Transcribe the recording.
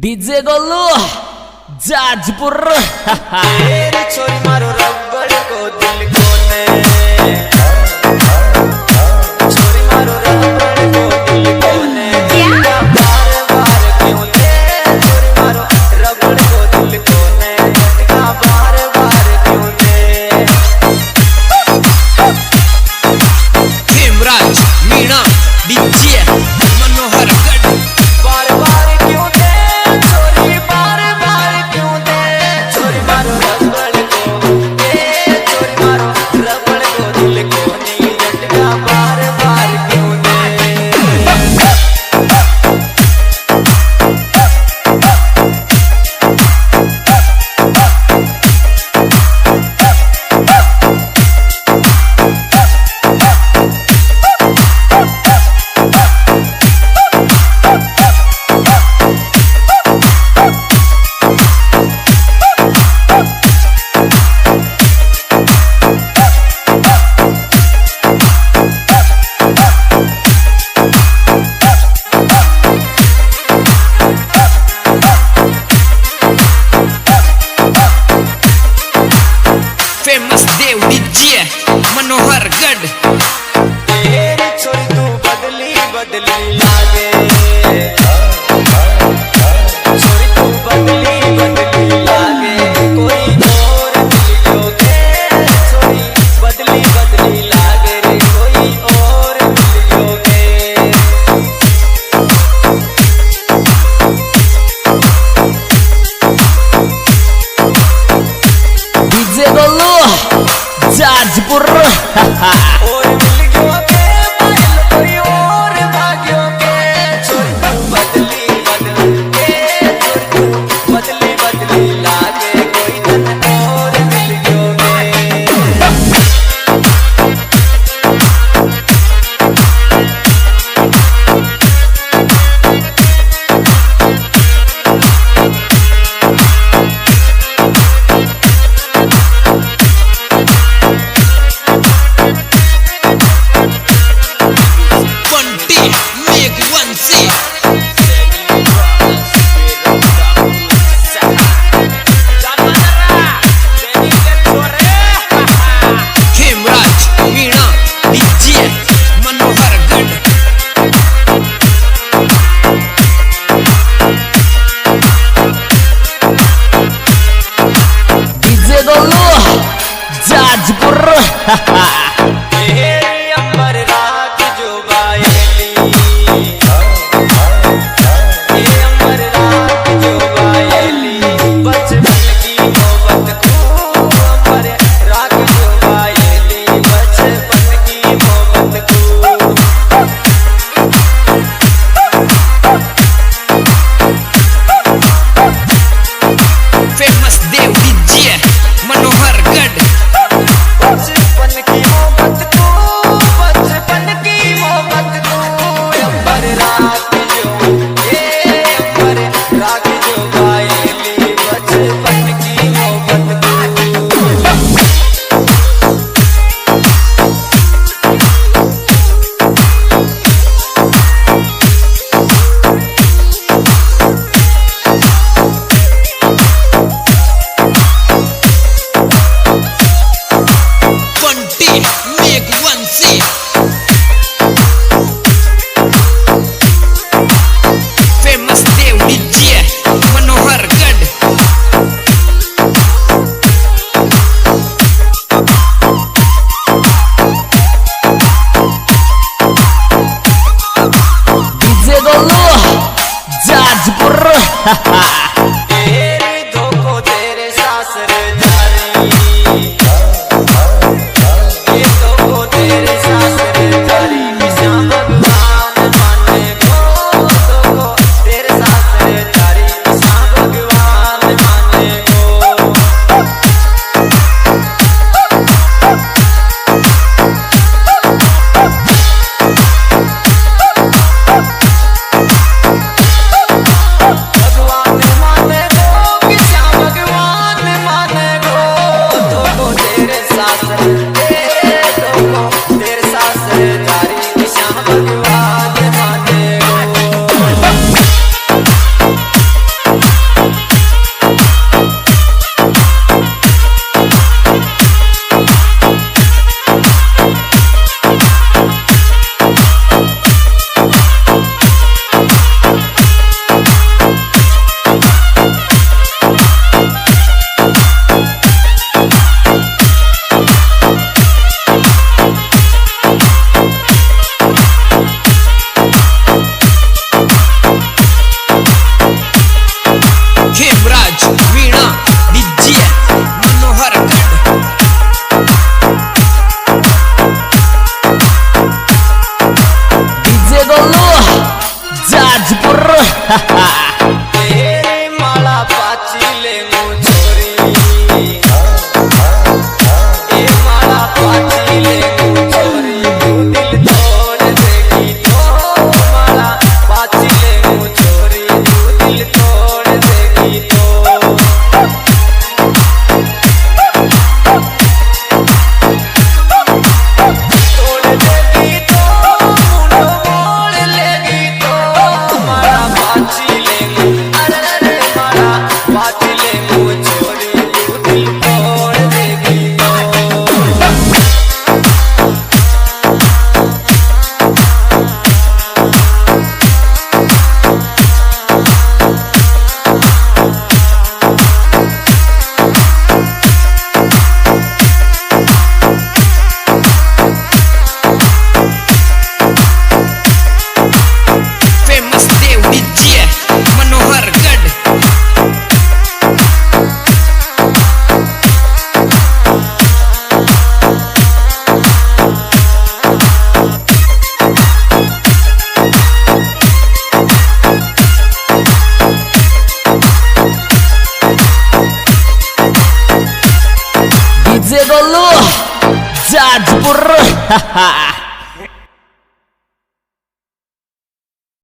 DJ Golu Jajpur तेरी छोरी मारो रबड़ को दिल को ने छोरी मारो रबड़ को दिल को ने बार बार क्यों ने छोरी मारो रबड़ को दिल को ने झटका बार बार क्यों ने हेमराज मीणा डीजे मनोहर गढ़ बार बार क्यों ने छोरी बार बार क्यों ने छोरी मारो रबड़ को छोरी मारो रबड़ को दिल को ने झटका बार बार क्यों ने फेमस देव डीजे मनोहर गढ़ तेरी छोरी तू बदली बदली लागे छोरी तू बदली बदली लागे कोई और मिलोगे छोरी बदली बदली लागे रे कोई और मिलोगे डीजे गोलू जाजपुर और मिलोगे माइल कोई और भाग्योगे छोरी तू बदली बदली बदली लागे कोई तन और मिलोगे बंटी मेघवंशी हेमराज मीणा डीजे मनोहर गढ़ डीजे गोलू जाजपुर तेरी अंबर रात जो बायली ये अंबर रात जो बायली बचपन की मोहब्बत को अंबर रात जो बायली बचपन की मोहब्बत को फेमस देव डीजे मनोहर गढ़ बचपन की मोहब्बत को बचपन की मोहब्बत को अंबर रात जो ये अंबर रात जो बायली बचपन की मोहब्बत को बंटी मेघवंशी फेमस देव डीजे मनोहर गढ़ डीजे गोलू जाजपुर तेरी धोखो तेरे सासर जारी ये धोखो तेरे सासर जारी श्याम भगवान माने को धोखो तेरे सासर जारी श्याम भगवान माने को भगवान डीजे गोलू जाजपुर